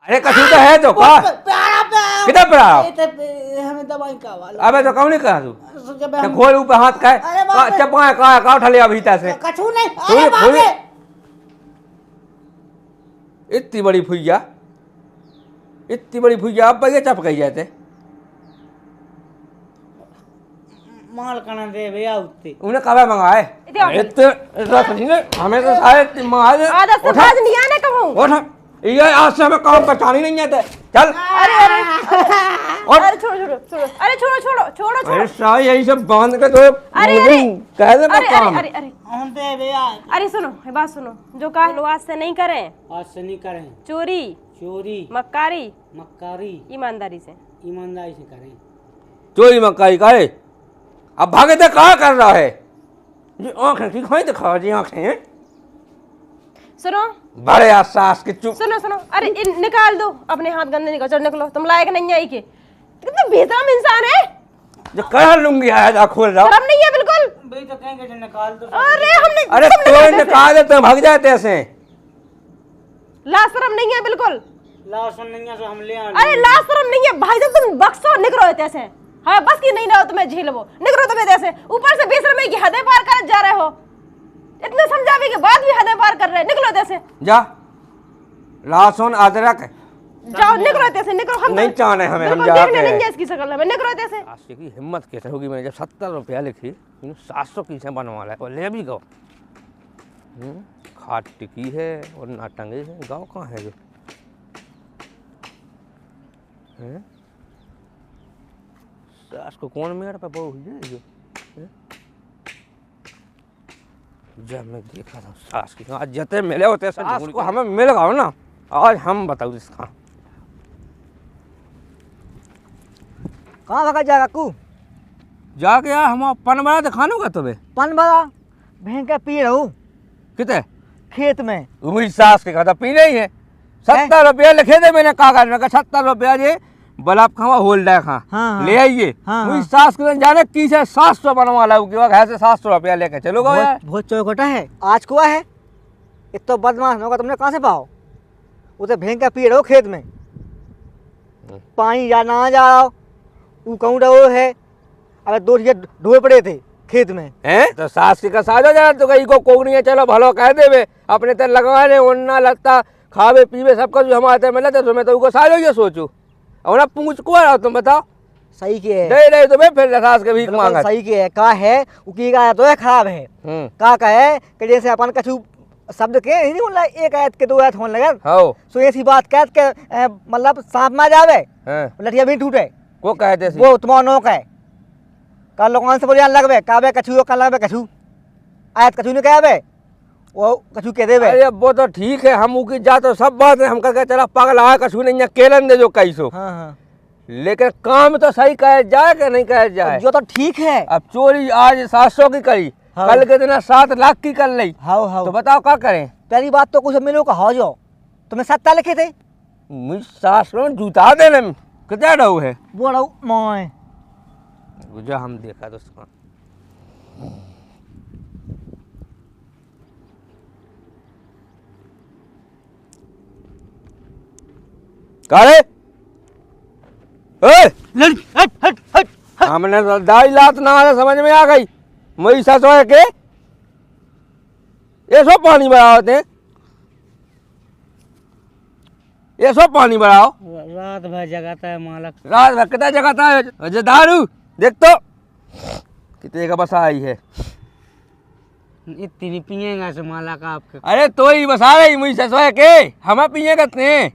अरे कछु तो है तो का प्यारा किधर पड़ा हमें दवाई का वाला अबे तो कौन नहीं कहा तू जब तो खोल ऊपर हाथ का अरे बाप रे। चपा का उठा लिया भीतर से कछु नहीं खोल अरे बाप खोल रे इतनी बड़ी भुइया अब ये चप गई जाते माल कना दे भैया उठते उन्हें कब मंगाए इतने हमें तो सारे मंगाए आदत से बाज नहीं आने कहूँ। उठा ये आज से हमें काम पहचान ही नहीं आता चल अरे अरे अरे छोड़ो छोड़ो छोड़ो अरे छोड़ो छोड़ो छोड़ो छोड़ो अरे साहब यही सब बांध के तो अरे अरे कह दे अरे काम अरे अरे उनते भैया अरे सुनो ये बात सुनो जो कहा लो आज से नहीं करें आज से नहीं करें चोरी चोरी मक्कारी मक्कारी ईमानदारी से ईमानदारी से करें चोरी मक्कारी करे अब भागे तो कहा कर रहा है ये आंखें की खोई दिखा जी आंखें सुनो बड़े आसास के चुप सुनो सुनो अरे निकाल दो अपने हाथ गंदे निकल चल निकलो तुम लायक नहीं है के कितने बेशरम इंसान है जो कह लूंगी आया खोल रहा शर्म नहीं है बिल्कुल भाई तो कहेंगे जो निकाल दो अरे हमने अरे तुमने तो कैसे? निकाल दे तो भाग जाते ऐसे ला शर्म नहीं है बिल्कुल ला सुन नहीं है तो हम ले आए अरे ला शर्म नहीं है भाई जब तुम बक्सो निकलो होते ऐसे हाँ बस की नहीं रहो तुम्हें झेल वो निकलो तुम्हें ऐसे ऊपर से बेशरमी की हदें पार कर जा रहे हो इतने समझावे के बाद भी हदें पार कर रहे हैं निकलो ऐसे जा लहसुन अदरक जाओ निकलो ऐसे निकलो हम नहीं चाहने हमें हम बिल्कुल जाके देखने नहीं है इसकी शक्ल में निकलो ऐसे आशिक की हिम्मत कैसे होगी मैंने जब 70 रुपया लिखी 700 की से बनवा ला और ले भी गो खाट टिकी है और नाटंगी है गाँव कहाँ है जो हैं? सास को कौन मेरे पे बहु हुई है जो हैं? जब मैं देखा था सास की आज जते मिले होते सास को हमें मिल गया ना आज हम बताओ इसका कहाँ भगा जा काकू जाके यार हम पन बना दिखानो का तुम्हें पन बड़ा भैंस का पी रहूँ कितने खेत में वही सास के खाता पीने ही है 70 रुपया लिखे थे मैंने कागज में 70 रुपया जे बलाब खावा होल डे खा हाँ, ले आइए हाँ, वही हाँ। सास के जाने की से 700 बनवा ला उसके बाद ऐसे 700 रुपया लेके चलोगा यार बहुत चौकटा है आज कुआ है इतना बदमाश होगा तुमने कहाँ से पाओ उसे भैंस का पी रहो खेत में पानी जा ना जा रहा वो कहूँ रहो है अगर दो ढोए पड़े थे खेत में हैं तो सास की कसा जा जाना तो कहीं को कोगनी है चलो भलो कह देवे अपने तर लगवाने ओढ़ना लगता खावे पीवे सब कुछ हमारे मिले थे तो मैं तो उनको सालो ये सोचू और ना पूछ को रहा तुम बताओ सही के है दे रहे तो मैं फिर सास के भीख बिल्कुल मांगा सही के है का है उकी का तो है खराब है का है कि जैसे अपन कछु शब्द के नहीं बोला एक आयत के दो आयत होने लगे हो सो ऐसी बात कह के मतलब सांप में जावे हैं लठिया भी टूटे को कहते सी वो तुम्हारा नोक है कल लोगों से बोलिया लगवे काबे कछु कल लगवे कछु आयत कछु नहीं कहवे वो कछु कह देवे अरे वो तो ठीक है हम उकी जा तो सब बात है हम कह चला पागल आया कछु नहीं केलन दे जो कैसो हाँ हाँ लेकिन काम तो सही कहे जाए कि नहीं कहे जाए जो तो ठीक है अब चोरी आज 700 की करी हाँ। कल के दिन 7 लाख की कर ली हाउ हाउ तो बताओ क्या करें पहली बात तो कुछ मिलो का हो जाओ तुम्हें 70 लिखे थे मुझ सास को जूता देने में कितना डऊ है वो रहो मोए जो हम देखा तो उसका कारे हट हट हट हमने तो दाई लात ना आया समझ में आ गई मेरी सस है के ये सब पानी बढ़ाते ये सब पानी बढ़ाओ रात भर जगाता है मालक रात भर कितना जगह है अजय दारू देख तो कितने का बसा आई है इतनी पिएगा से माला का आपके अरे तो ही बसा रही मुझे ससुर के हमें पिए करते हैं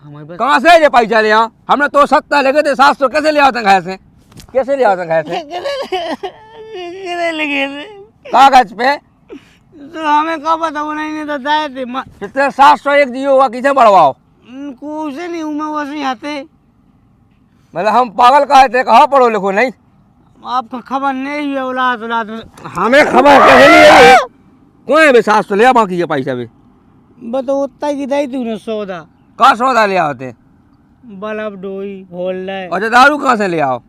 हमारे बस कहाँ से ये पैसा ले आओ हमने तो 70 लेके थे 700 कैसे ले आते घर से कैसे ले आते घर से कितने लगे थे कागज पे तो हमें कब बताओ नहीं तो दाए थे कितने 701 दियो हुआ किसे बढ़वाओ कुछ नहीं हूँ मैं वैसे आते मतलब हम पागल कहे थे कहाँ पढ़ो लिखो नहीं आपको खबर नहीं है औलाद औलाद में हमें खबर कहे नहीं है कौन है बे 700 ले आ बाकी ये पैसा भी बताओ उतना की दी तूने सौदा कहाँ सौदा ले आओते बल्ब डोई होल्डर और दारू कहाँ से ले आओ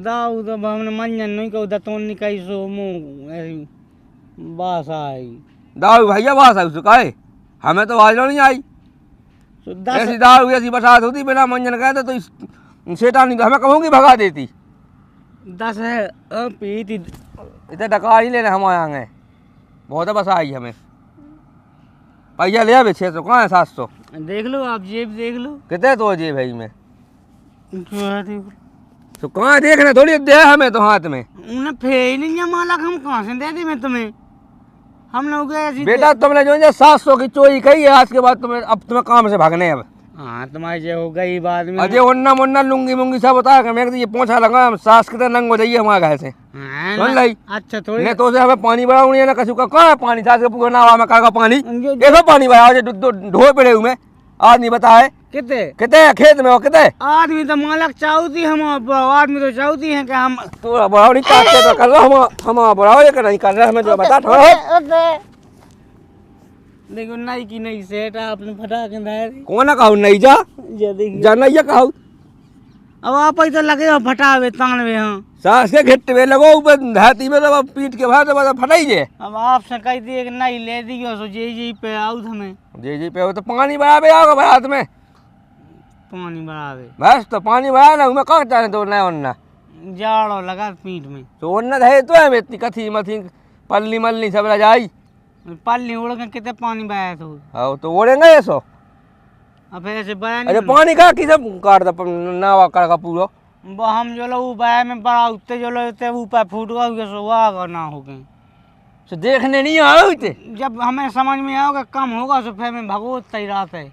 दाऊ तो हमने मंजन नहीं कहू दतोन निकाई सो मुँह ऐसी बास आई दारू भैया बात है उसका है हमें तो आज नहीं आई तो 10 ऐसी दारू ऐसी बरसात होती बिना मंजन कहते तो इस शैतानी तो हमें कहूँगी भगा देती। 10 है पी थी। इतने डका ही लेने हम आएंगे बहुत है बस आई हमें पैसा ले आवे 600 कहाँ है 700 देख लो आप जेब देख लो। कितने तो जेब है में जो है देख लो। तो कहाँ देखने थोड़ी दे हमें तो हाथ में उन्हें फे नहीं जमा लग हम कहाँ से दे दी मैं तुम्हें। हम लोग ऐसी बेटा तुमने जो 700 की चोरी कही है आज के बाद तुम्हें अब तुम्हें काम से भागने अब हाँ तुम्हारी जो हो गई बाद में। अजय उन्ना मुन्ना लुंगी मुंगी सब बता के मैं ये पोछा लगा हम सास कितने नंग हो जाइए हमारे घर से हाँ, सुन ना- लाई अच्छा थोड़ी नहीं तो उसे हमें पानी बढ़ाऊ नहीं है ना कछु का कहाँ है पानी सास के पूरा नावा में का पानी जो- कैसा पानी बढ़ाओ ढोए पड़े हुए मैं आज नहीं बताए कितने कितने खेत में हो कितने आदमी तो मालक चाहती हम आदमी तो चाहती हैं कि हम तो बढ़ाओ नहीं चाहते तो कर रहा हम बढ़ाओ ये कर नहीं कर रहे हमें जो बता थोड़ा देखो नई की नई सेट आपने फटा के दाए कौन ना कहूँ नहीं जा ये देखिए जाना ये कहूँ अब आप ही तो लगे हो फटावे तानवे हाँ। सास के घिट्ट में लगो ऊपर धाती में तो पीट के भाग तो फटाई जे अब आपसे कह दिए कि नहीं ले दियो सो जी पे आओ हमें जी पे हो तो पानी बढ़ावे आओगे बारात में पानी बढ़ावे बस तो पानी बढ़ा ना मैं कहाँ चाहे तो ना उन्ना जाड़ो लगा पीठ में तो उन्ना है तो है इतनी कथी मथी पल्ली मल्ली सब रजाई पल्ली उड़ के कितने पानी बहाया तो हाँ तो ओढ़ेंगे ये सो अब फिर ऐसे बया अरे नहीं पानी का किसे काट दो नावा कर का पूरा वो हम जो लोग बया में बड़ा उतने जो लोग उतने ऊपर फूट गए सो वाह ना हो गए। तो देखने नहीं आए थे जब हमें समझ में आओगे कम होगा तो फिर मैं भगवत तय रात है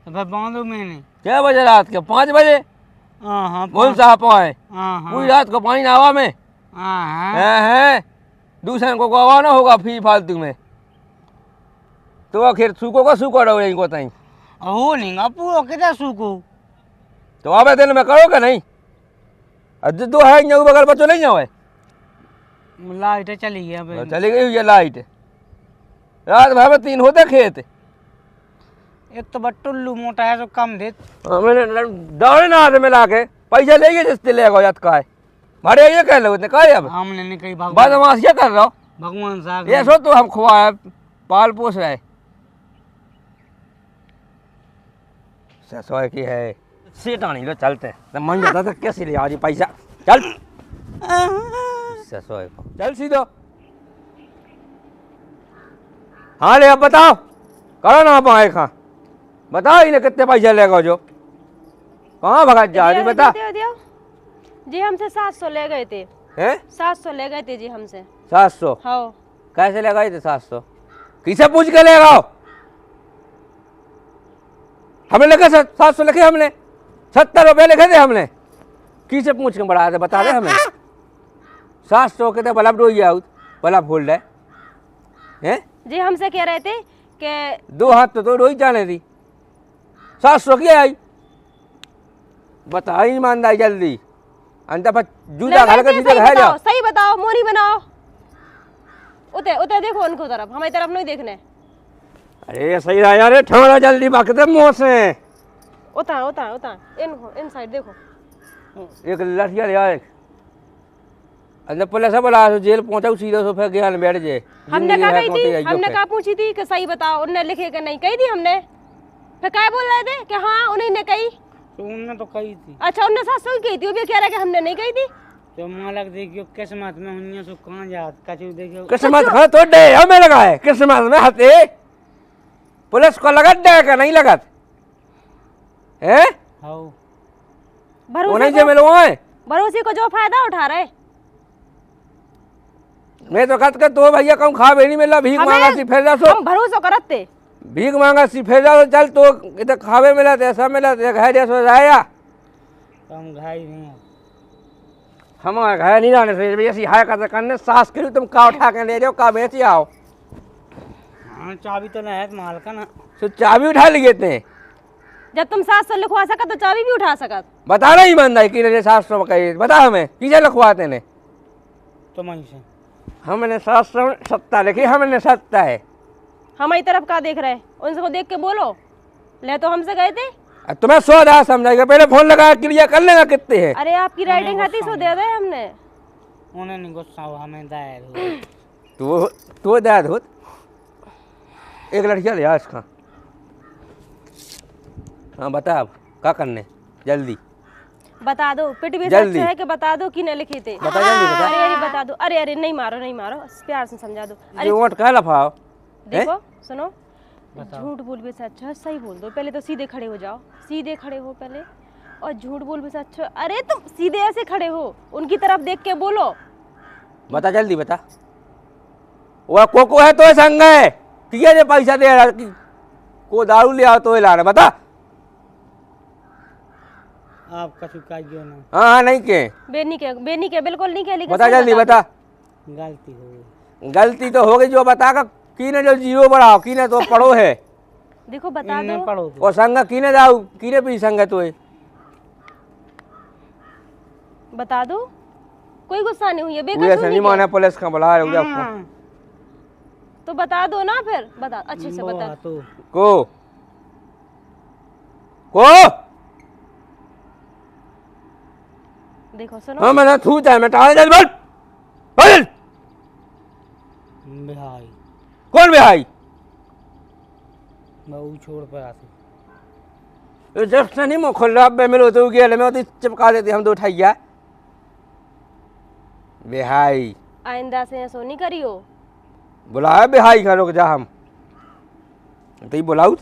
तो फिर बांधो मैंने क्या बजे रात के 5 बजे हाँ हाँ बोल साहब आए हाँ हाँ पूरी रात को पानी नावा में हाँ हाँ है दूसरे को गवा ना होगा फी फालतू में तो आखिर सूखो का सूखो रहो यहीं को तई हो नहीं गा पूरा कितना सूखो तो आवे दिन में करोगे नहीं अज दो है यहाँ बगल बच्चों नहीं जाओ लाइट चली गई अब चली गई ये लाइट रात भर में 3 होते खेत एक तो बट्टुल्लू मोटा है तो कम दे मैंने दौड़े ना हाथ में ला के पैसा ले गए जिससे ले गो का है मारे ये कह लो इतने कहे अब हमने नहीं कही बदमाश ये कर रहा हो भगवान साहब ये सो तो हम खुआ पाल पोस रहे ससुर की है सेठानी लो चलते हैं तो मन जाता तो कैसे ले आज पैसा चल ससुर को चल सीधो हाँ ले अब बताओ करो ना आप आए कहाँ बताओ इन्हें कितने पैसे लेगा जो कहाँ भगा जा रही बता दियो जी हमसे 700 ले गए थे हैं 700 ले गए थे जी हमसे 700 हाँ कैसे ले गए थे 700 किसे पूछ के ले गए हमने लिखे 700 लिखे हमने 70 रुपये लिखे थे हमने किसे पूछ के बढ़ाए थे बता दे हमें 700 के थे बल्ब डोई आउट बल्ब फोल्ड है हैं जी हमसे कह रहे थे कि 2 हाथ तो डोई जाने दी 700 की आई बता ईमानदारी जल्दी अंत पर जूता घाल कर सीधे घर जाओ सही बताओ मोनी बनाओ उते उते देखो उनको तरफ हमारी तरफ नहीं देखने अरे सही रहा यार ठहरा जल्दी बाकते मुँह से उता उता उता इन साइड देखो एक लठिया ले आए अंदर पुलिस बोला जेल पहुंचा सीधा सो फिर ज्ञान बैठ जाए हमने कहा कही थी हमने कहा पूछी थी कि सही बताओ उनने लिखे कि नहीं कही थी हमने फिर क्या बोल रहे थे कि हाँ उन्हीं ने कही तो उनने तो कही थी अच्छा उनने 700 की कही थी वो भी कह रहा है कि हमने नहीं कही थी तो मालक देखियो किस्मत में हुनिया सो कहाँ जात कछु देखियो किस्मत है तो डे हमें लगा है किस्मत में हते पुलिस को लगा डे का नहीं लगत है हाउ उन्हें जो मिलो है भरोसे को जो फायदा उठा रहे मैं तो कहत कर तो भैया कम खा भी नहीं मिला भीख मांगा सी फिर सो हम भरोसा करते भीख मांगा सी फिर चल तो इधर खावे मिला थे ऐसा मिला थे घर जैसा जाया हम घाई नहीं हम घर नहीं जाने से ऐसी हाय करने सास के लिए तुम का उठा के ले जाओ का बेची आओ हाँ चाबी तो नहीं है माल का ना तो चाबी उठा लिए थे जब तुम 700 लिखवा सकत तो चाबी भी उठा सकत बता रहा ईमानदारी कि 700 कही बता हमें किसे लिखवाते ने तो वहीं से हमने 770 लिखी हमने 70 है हमारी तरफ का देख रहे उनसे को देख के बोलो ले तो हमसे गए थे अब तुम्हें 100 समझाएगा पहले फोन लगा क्लियर कर लेगा कितने हैं अरे आपकी राइटिंग आती सो दे दे हमने उन्हें नहीं गुस्सा हुआ हमें दायर तो दाद होत एक लड़किया ले इसका हाँ बता अब क्या करने जल्दी बता दो पिट भी जल्दी। अच्छा है कि बता दो कि नहीं लिखे थे। बता जल्दी बता। अरे अरे बता दो, अरे अरे नहीं मारो नहीं मारो, प्यार से समझा दो। अरे ये वोट कह लफाओ देखो सुनो, झूठ बोल भी से अच्छा है सही बोल दो। पहले तो सीधे खड़े हो जाओ, सीधे खड़े हो पहले, और झूठ बोल भी से अच्छा। अरे तुम सीधे ऐसे खड़े हो, उनकी तरफ देख के बोलो। बता जल्दी बता। वो को है तो संग है ठीक है, पैसा दे रहा कि को दारू ले आओ तो ला रहा बता। आप कछु काजियो ना, हाँ हाँ नहीं के बेनी के बिल्कुल नहीं के। बता जल्दी बता। गलती हो गई। गलती तो हो गई जो बता का कीने जो जीरो बढ़ाओ कीने तो पढ़ो है देखो बता इन्हें दो। पढ़ो तो। और संग कीने जाओ कीने पी संग तो बता दो, कोई गुस्सा नहीं हुई है, ये बेकसूर सनी नहीं माने है। पुलिस का बुला रहे हो हाँ, तो बता दो ना फिर, बता अच्छे से वो बता। तो को देखो सुनो, हाँ मैंने थू चाहे मैं टाल जल बोल बोल बिहाई कौन भाई बहु छोड़ पर आते। ये जब से नहीं मुँह खोल रहा अब मैं मिलो तो गया मैं तो चिपका देती हम दो उठाइया बिहाई आइंदा से ऐसा नहीं करियो। बुलाया बिहाई का रुक जा हम तो ही बुलाऊ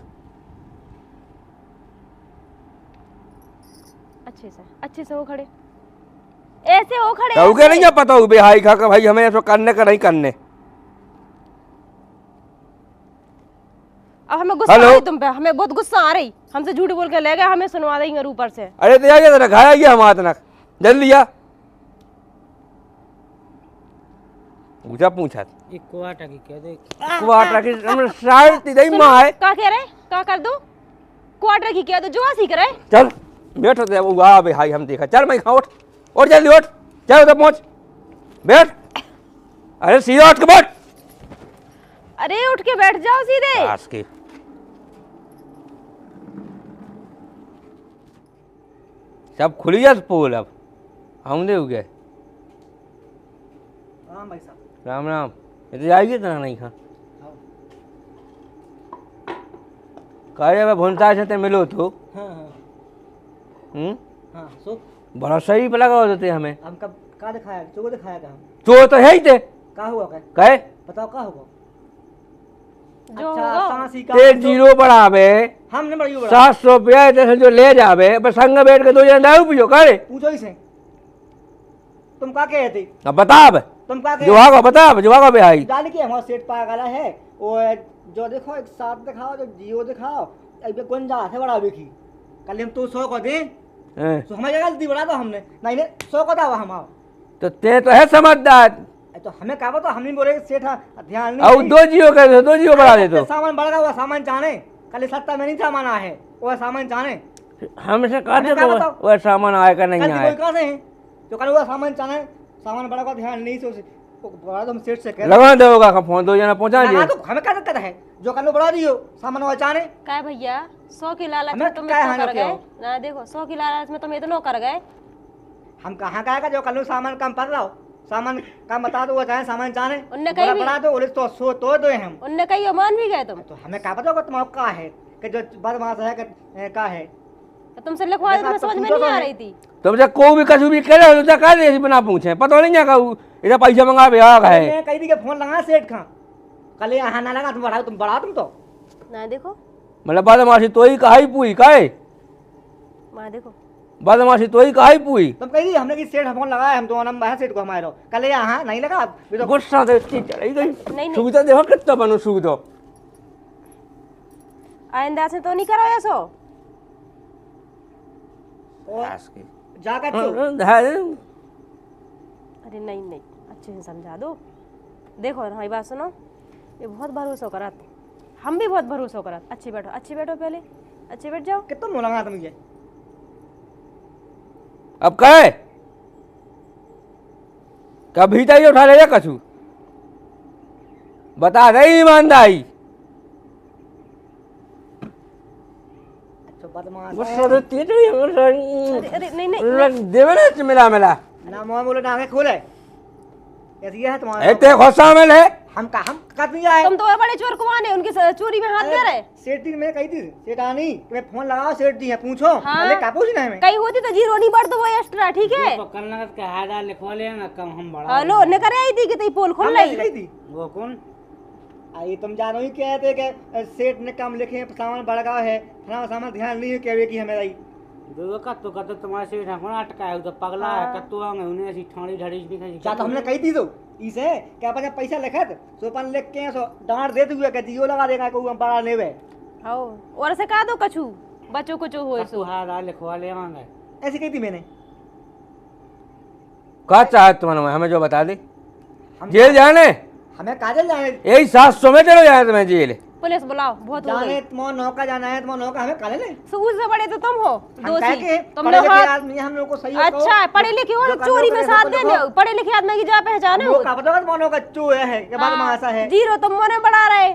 अच्छे से हो खड़े, ऐसे हो खड़े तो क्या ऐसे। नहीं पता हो बिहाई खा का भाई हमें ऐसा करने का नहीं करने। अब हमें गुस्सा आ हेलो? रही तुम पे, हमें बहुत गुस्सा आ रही। हमसे झूठ बोल के ले गए, हमें सुनवा देंगे ऊपर से। अरे तो आगे तेरा खाया गया हम हाथ नक जल्दी आ पूछा पूछा एक क्वाटा की कह दे। क्वार्टर की हमने साइड ती दई मां है का कह रहे, का कर दो क्वार्टर की किया तो जुआ सीख रहे। चल बैठ दे वो आ बिहाई हम देखा चल मैं उठ और जल्दी उठ चल उधर पहुंच बैठ अरे सीधा उठ के बैठ अरे उठ के बैठ जाओ सीधे। पास के सब खुली जा पोल अब हम दे हो गए। हाँ भाई साहब। राम राम ये तो जाइए तना नहीं खा कहे भुनता से मिलो तो हाँ हाँ हम्म हाँ सो बड़ा सही पे लगा देते हमें हम कब का दिखाया चोको दिखाया था हम तो है ही थे का हुआ क्या कहे बताओ का होगा। जो अच्छा होगा। सांसी का ते जीरो बढ़ावे हमने बड़ी बड़ा 700 रुपया इधर से जो ले जावे बस संग बैठ के 2 जन दारू पियो करे पूछो ही से तुम का कहे थे अब बता अब तुम का जो आगा बता अब जो आगा भाई डाल के हमारा सेट पागल है वो जो देखो एक 7 दिखाओ जो जियो दिखाओ अब कौन जा है बड़ा देखी कल हम तो 100 को दे तो हमारी गलती बढ़ा दो हमने नहीं ने 100 को दावा हम तो ते तो है समझदार तो हमें कहा तो हम नहीं बोले सेठ ध्यान और नहीं 2 जियो कर दो 2 जियो बढ़ा दे तो सामान बढ़ गया हुआ सामान चाहे कल सत्ता में नहीं सामान आया है वो सामान चाहे हमसे कहा हमें क्या तो बताओ? वो सामान आएगा नहीं गलती कोई आए कहाँ से है जो कल वो सामान चाहे सामान बढ़ा का ध्यान नहीं सोचे बढ़ा दो हम सेठ से कह लगा दोगा का फोन 2 जना पहुंचा लगा दिए तो हमें क्या दिक्कत है जो कल बढ़ा दियो सामान वो चाहे का भैया 100 की लालच हमें में तुम क्या इतना हानि कर क्या गए हो? ना। देखो 100 की लालच में तुम इतना कर गए। हम कहाँ का आएगा जो कल सामान कम पड़ रहा हो सामान कम बता दो वो चाहे सामान चाहे उनने कहीं भी- बढ़ा दो बोले तो 100 तो दो हम उनने कही मान भी गए तुम, तो हमें क्या पता होगा तुम्हारा का है कि जो बदमाश है कि का है तो तुमसे लिखवा दे, तुम्हें देखा तो समझ में पूछो नहीं तो आ नहीं। रही थी। तुमसे को भी कछु भी करे तो का दे बिना पूछे पता नहीं क्या इधर पैसा मंगा बिहार है मैं कही थी कि फोन लगा सेठ खा कल यहाँ ना लगा तुम बढ़ाओ तुम तो ना देखो मतलब बदमाशी तो ही कहा पुई काहे माँ देखो बदमाशी तो ही कहा पुई तुम कही थी हमने कि सेठ फोन लगाया हम तो नंबर है सेठ को हमारे कल यहाँ नहीं लगा अभी तो गुस्सा से इतनी चढ़ी गई नहीं। सुविधा देखो कितना बनो सुविधा आइंदा से तो नहीं करो ऐसो। और जाकर तो अरे नहीं नहीं अच्छे से समझा दो। देखो हमारी बात सुनो, ये बहुत भरोसा करत, हम भी बहुत भरोसा करत। अच्छे बैठो पहले, अच्छे बैठ जाओ। कितना मुँह लगा तुम ये अब कहे कभी तो ये उठा ले कछु बता दे ईमानदारी अच्छा बदमाश गुस्सा से तेज हुई अरे अरे नहीं नहीं देवे ना मिला ना मुँह बोले ना आगे खोले ऐसी है तुम्हारा ए ते गुस्सा में ले हम कहाँ नहीं आए। तुम तो बड़े चोर कुआने उनकी चोरी में हाथ दे रहे। सेठ जी मैं कही थी सेठानी कि मैं फोन लगाओ सेठ जी है पूछो। हाँ। अरे का पूछना है मैं। कहीं होती तो जीरो नहीं बढ़ तो वो एक्स्ट्रा ठीक है। तो कल नगद के हादा लिखवा ले ना कम हम बढ़ा। हेलो ने करे आई थी कि तई पोल खोल हम रही कही थी वो कौन? आई तुम जानो ही क्या थे कि सेठ ने काम लिखे सामान बढ़ा है फलाना सामान ध्यान नहीं है क्या की हमें आई दो का तो तुम्हारे से ढाकना अटका है तो पगला है कत्तो आंगे उन्हें ऐसी ठाणी ढड़ी भी खाई। क्या तो हमने कही थी तो इसे क्या पता पैसा लिखा था सोपन लिख के सो डांट दे हुए कि जियो लगा देगा को बड़ा लेवे। हां और से का दो कछु बच्चों को जो होए तू सो हादा लिखवा ले आंगे। ऐसी कही थी मैंने। क्या चाहे तुम्हारे हमें जो बता दे। हम जेल जाने हमें काजल जाने यही 700 में चलो जाए तुम्हें जेल। पुलिस बुलाओ बहुत हो जाने गई। तुम नौका जाना है तुम नौका हमें काले ले सूद से बड़े तो तुम हो हम कह के दोषी तुम पढ़े लोग लिखे हाथ आदमी हम लोग को सही अच्छा पढ़े लिखे हो तो चोरी में साथ दे ले पढ़े लिखे आदमी की जा पहचाने हो। का पता मानो का चो है कि बाद में ऐसा है। जीरो तुम मोने बढ़ा रहे।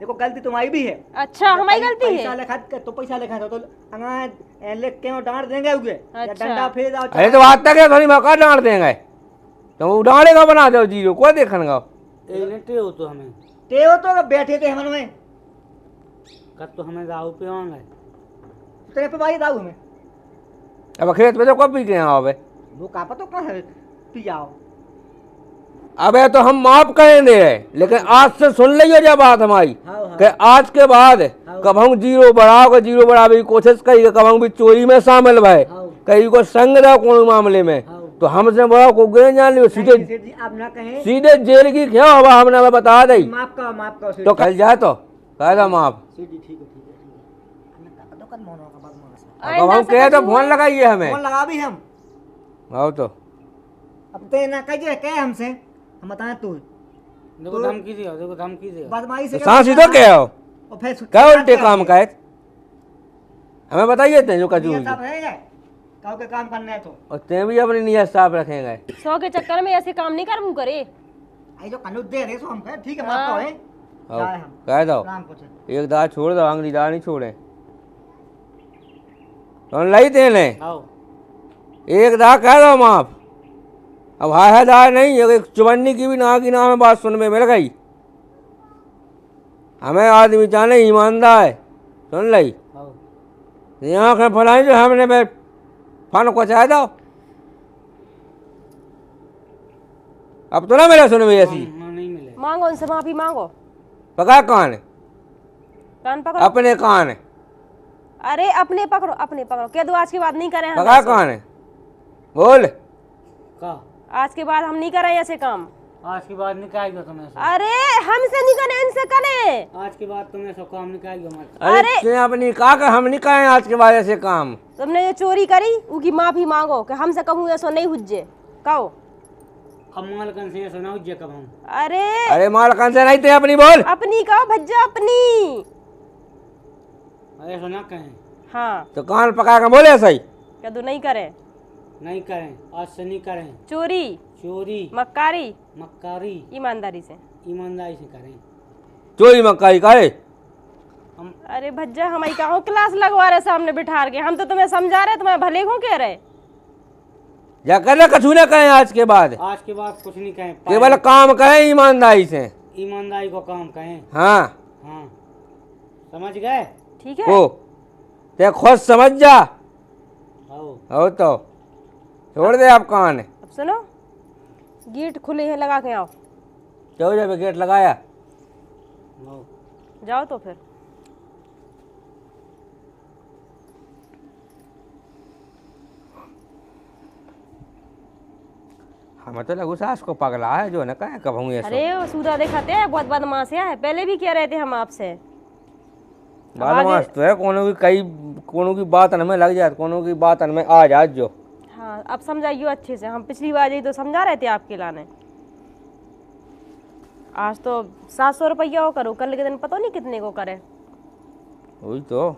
देखो गलती तुम्हारी भी है। अच्छा हमारी गलती पैसा है। लिखा तो पैसा लिखा था तो अंगा लिख के डांट देंगे उगे या अच्छा। डंडा फेर दाओ। अरे तो आज तक थोड़ी मौका डांट देंगे तो डांटेगा बना दो जीरो कोई देखनगा। ए लेटे हो तो हमें ते हो तो बैठे थे हम में कब तो हमें दाऊ पे आंगे। तेरे पे भाई दाऊ हमें अब खेत में तो कब भी गए अब वो का पता कहां है पी जाओ। अबे तो हम माफ करेंगे लेकिन आज से सुन लियो जब बात हमारी कि आज के बाद कब हम जीरो बढ़ाओगे जीरो बढ़ावे की कोशिश करिए कब हम भी चोरी में शामिल भय कहीं को संग रहो कोई मामले में तो हमसे बड़ा को गए जान लियो सीधे सेठ जी आप ना कहें सीधे जेल की क्या हवा हमने बता दी माफ का सेठ तो कल जाए तो कह माफ जी ठीक है हमें का पता कद मोनो का बाद में अब हम कहे तो फोन लगाइए हमें फोन लगा भी हम आओ तो अब ते ना कहे हमसे हम बताएं तू देखो धमकी दिया देखो धमकी दिया। बदमाशी से सांस इधर क्या हो और फिर क्या उल्टे काम का है हमें बताइए थे जो कजू साहब है काऊ के काम करना है तो और ते भी अपनी नियत साफ रखेंगे 100 के चक्कर में ऐसे काम नहीं कर मुंह करे। आई जो कानून दे रहे सो हम कहे ठीक है माफ करो हैं जाए हम कह दो राम कुछ एक दाल छोड़ दो अगली दाल नहीं छोड़े तो लाई दे ले आओ एक दाल कह दो माफ अब हाय दाल नहीं एक चुबन्नी की भी ना की ना हमें बात सुन में मिल गई हमें आदमी जाने ईमानदार है सुन ली आओ यहाँ के फलाई जो हमने मैं फन को चाह दो अब तो ना मेरा सुन में ऐसी नहीं मिले। मांगो उनसे माफी मांगो। पका कान कान पकड़ो अपने कान अरे अपने पकड़ो कह दो आज के बाद नहीं करें हम पका ऐसे। कान बोल का आज के बाद हम नहीं करें ऐसे काम। आज के बाद निकालेगा तुम्हें सब। अरे हमसे नहीं करें इनसे करें। आज के बाद तुम्हें सब काम निकालेगा मत। अरे तूने अपनी कहा कि हम नहीं कहें आज के बाद ऐसे काम तुमने ये चोरी करी उसकी माफी मांगो कि हमसे कहूँ ऐसा नहीं हुज्जे कहो। हम मालकन से सुना हुज्जे कब हम। अरे मालकन से नहीं थे अपनी बोल अपनी कहो भज्जा अपनी। ऐसा ना कहें। हाँ तो कान पका के बोले सही कह दो नहीं करें नहीं करें आज से नहीं करें। चोरी चोरी मक्कारी मक्कारी ईमानदारी से। ईमानदारी से करें। चोरी मक्कारी करे हम अरे भज्जा हमारी कहो क्लास लगवा रहे सामने बिठा के हम तो तुम्हें समझा रहे तुम्हें भले को कह रहे। या करे कछु न कहें आज के बाद आज के बाद कुछ नहीं कहें। केवल काम कहें ईमानदारी से ईमानदारी को काम कहें। हाँ हाँ समझ गए। ठीक है ओ ते खुद समझ जा आओ हो तो छोड़ दे आप कान अब सुनो गेट खुले हैं लगा के आओ। चलो जब गेट लगाया आओ जाओ तो फिर हमें तो लगू सास को पगला है जो न कहे कब हूँ ऐसा अरे वो सूदा दिखाते हैं बहुत बदमाश है पहले भी कह रहे थे हम आपसे। बदमाश तो है कोनो की बात हमें लग जाए कोनो की बात हमें आ जाए जो। हाँ अब समझाइयो अच्छे से हम पिछली बार यही तो समझा रहे थे आपके लाने। आज तो 700 रुपया हो करो कल के दिन पता नहीं कितने को करे। वही तो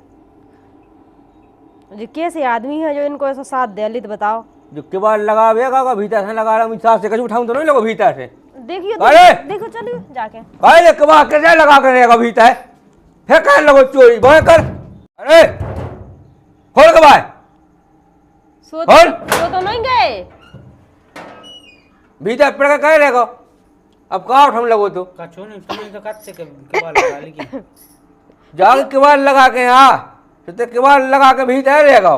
जो कैसे आदमी है जो इनको ऐसा साथ दे लित बताओ। जो किबाड़ लगा वेगा भीतर से लगा रहा हूँ सास से कछु उठाऊं तो नहीं लगो भीतर से देखिए अरे! देखो चलिए जाके अरे किबाड़ कैसे लगा कर रहेगा भीतर फिर कह लगो चोरी बोल कर अरे खोल के बाय सो और? तो नहीं गए भीतर पड़ के कह रहेगा अब कहाँ उठम लगो तो कछु नहीं, तुमने तो कच्चे के बाल लगा लेकिन जाके किवाड़ लगा के यहाँ तो किवाड़ लगा के भीतर रहेगा।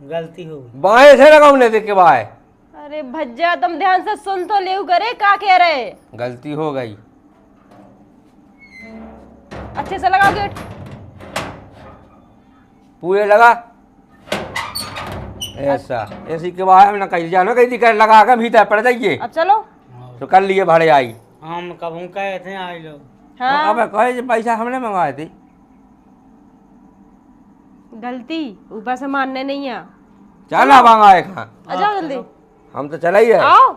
गलती हो गई। बाएं से लगाऊ नहीं थे किवाड़। अरे भज्जा तुम ध्यान से सुन तो ले करे का कह रहे। गलती हो गई। अच्छे से लगाओ गेट। पूरे लगा ऐसा ऐसी किवाड़ में ना कहीं जाना कहीं दिक्कत लगा के भीतर पड़ जाइए अब चलो। तो कर लिए भाड़े आई। हम कब कहे थे आज लोग। हाँ अब कहे जो पैसा हमने मंगवाए थे। गलती ऊपर से मानने नहीं है। चला मंगाए कहाँ आ जाओ जल्दी हम तो चला ही रहे। आओ।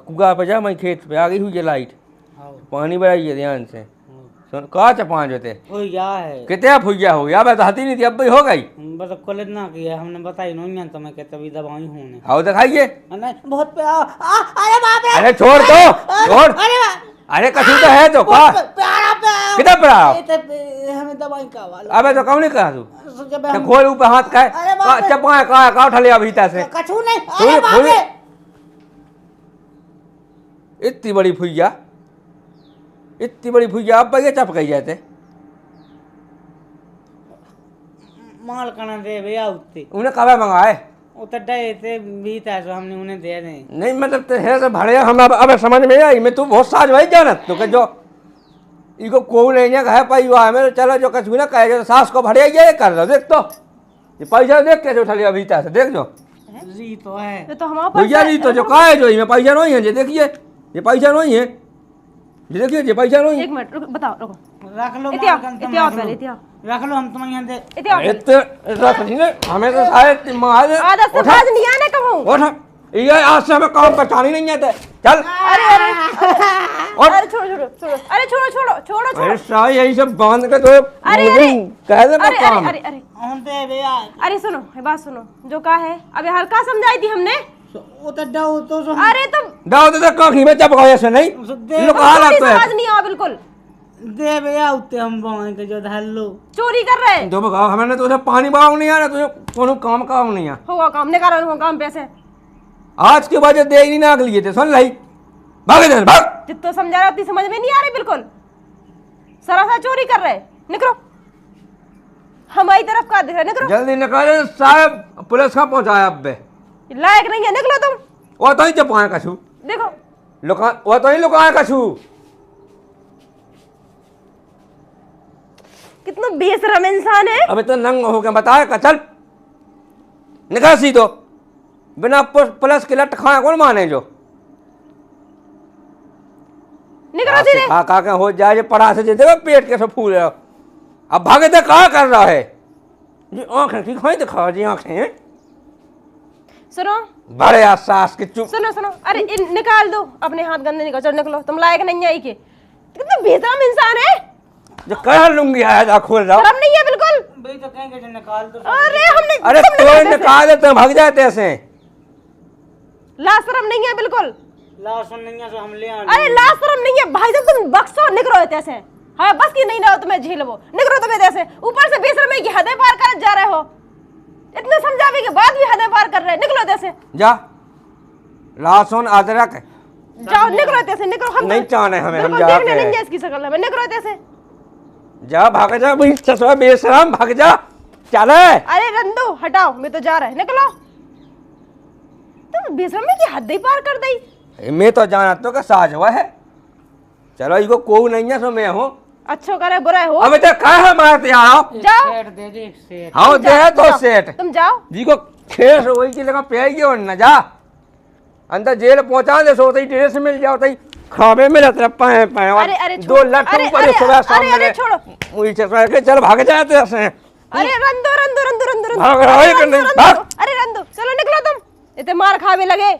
कुआ पे जा मैं खेत पे आ गई हुई है लाइट। हाँ पानी बढ़ाइए ध्यान से। सुन कहा चा 5 होते वो या है कितने फुइया हो गया। अब तो हती नहीं थी अब भी हो गई। बस कॉलेज ना किया हमने बताई नहीं तो मैं कहता भी दवाई होने आओ दिखाइए। नहीं बहुत अरे बाप रे अरे छोड़ दो छोड़। अरे कछु तो है तो कहा प्यारा कितना पड़ा हमें दवाई का वाला अबे तो कौन नहीं कहा तू जब तो खोल ऊपर हाथ का अरे बाप रे। चपा का उठा लिया भीतर से। कछु नहीं खोल अरे बाप खोल रे इतनी बड़ी फुइया इतनी बड़ी फुइया अब ये चप गई जाते। माल कना दे भैया उठते उन्हें कब मंगाए उतर डे थे भी था जो हमने उन्हें दे दे नहीं मतलब तो है से भाड़े हम अब समझ में आई मैं तू बहुत साज भाई जानत तो के जो इको को नहीं कहे पाई हुआ है मेरे चलो जो कछु ना कहे जो सास को भड़े ये कर दो देख तो ये पैसा देख कैसे उठा लिया भीतर से देख जो जी तो है ये तो हमारे पास भैया नहीं तो जो कहा है जो इसमें पैसा नहीं है ये देखिए ये पैसा नहीं है ये देखिए ये पैसा नहीं है। एक मिनट रुको बताओ रुको। रख लो इतिया माल कन इतिया पहले इतिया रख लो हम तुम्हें यहाँ दे इतिया इतने रख दी ने हमें तो शायद मार आधा से बाज नहीं आने कहूँ। उठ ये आज से हमें काम पहचान ही नहीं आता चल अरे अरे अरे छोड़ो छोड़ो छोड़ो अरे छोड़ो छोड़ो छोड़ो छोड़ो। अरे साहब यही सब बांध के तो अरे अरे कह दे अरे काम अरे अरे हम दे भैया अरे सुनो ये बात सुनो जो कहा है अभी हल्का समझाई थी हमने। उतर जाओ तो जो अरे तुम दाव तो काखी में चप गए से नहीं दे लोग कहा थोड़ी लगता समझ है नहीं आओ बिल्कुल। दे भैया उठते हम बाएं के जो धर लो चोरी कर रहे जो बगाओ हमें तो उसे पानी बहाव नहीं आ रहा तुझे कोनो काम काम नहीं आ होगा काम निकालो इनको काम पैसे आज के बाद दे ही नहीं नाक लिए थे सुन लाई भाग इधर भाग जितना समझा रहा उतनी समझ में नहीं आ रही बिल्कुल। सरासर चोरी कर रहे निकलो हमारी तरफ का दिख रहा है निकलो। जल्दी निकाले साहब पुलिस कहाँ पहुंचाया अब बे लायक नहीं है निकलो तुम। वो तो ही चपाए कछु देखो लुका वो तो ही लुकाए कछु कितना बेशरम इंसान है। अबे तो नंग हो गया बताए का चल निकाल सीधो बिना पुलिस के लट खाए कौन माने जो निकलो सीधे। खा के हो जाए पड़ा से देखो पेट के सब फूल रहा अब भागे तो कहा कर रहा है ये आंखें की खोई दिखा जी आंखें सुनो बड़े आसास के चुप सुनो सुनो अरे निकाल दो अपने हाथ गंदे निकाल चल निकलो तुम लायक नहीं है के कितना बेशरम इंसान है। जो कह लूंगी आया खोल रहा शर्म नहीं है बिल्कुल। भाई तो कहेंगे जो निकाल दो अरे हमने अरे तुम तो निकाल निकाल देते हैं भाग जाते ऐसे ला शर्म नहीं है बिल्कुल। ला सुन नहीं है जो हम ले आए अरे ला शर्म नहीं है भाई साहब तुम बक्सो निकलो ऐसे। हाँ बस की नहीं रहो तुम्हें झेल वो निकलो तुम्हें ऐसे ऊपर से बेशरमी की हदें पार कर जा रहे हो। इतने समझावे के बाद भी हदें पार कर रहे निकलो ऐसे। जा लहसुन अदरक जाओ निकलो ऐसे निकलो हम नहीं चाहने हमें हम बिल्कुल जा देखने के नहीं है इसकी शक्ल में निकलो ऐसे। जा भाग जा भाई ससुरा बेशरम भाग जा चले। अरे रंदू हटाओ मैं तो जा रहा है निकलो। तुम बेशरमी की हद ही पार कर दी। मैं तो जाना तो का साज हुआ है चलो इसको को नहीं है सो मैं हूँ अच्छो करे बुरा हो अब तो कहा है मारते आओ जाओ सेट दे दे सेट हाँ दे जाओ, तो जाओ, सेठ तुम जाओ। जी को खेस वही की लगा पेगी और न जा अंदर जेल पहुंचा दे सोते ही ड्रेस मिल जाओ तई खाबे में रहते पाए पाए और अरे, अरे, दो छोड़। लट अरे, ऊपर अरे, सुबह अरे, सामने अरे, छोड़ो। मुझे चल के चल भाग जाते ऐसे अरे रंदू रंदू रंदू रंदू रंदू भाग रहा है कि नहीं? भाग। अरे रंदू चलो निकलो तुम इतने मार खावे लगे।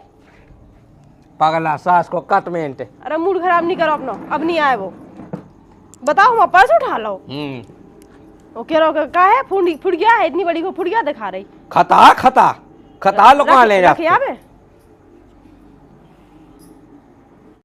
पागला सास को कट मिनट अरे मूड खराब नहीं करो अपना अब नहीं आए वो बताओ हम पर्स उठा लो। वो कह रहा का है फुट गया है इतनी बड़ी को फुट गया दिखा रही खता खता खता लुका ले रख जाते यहाँ पे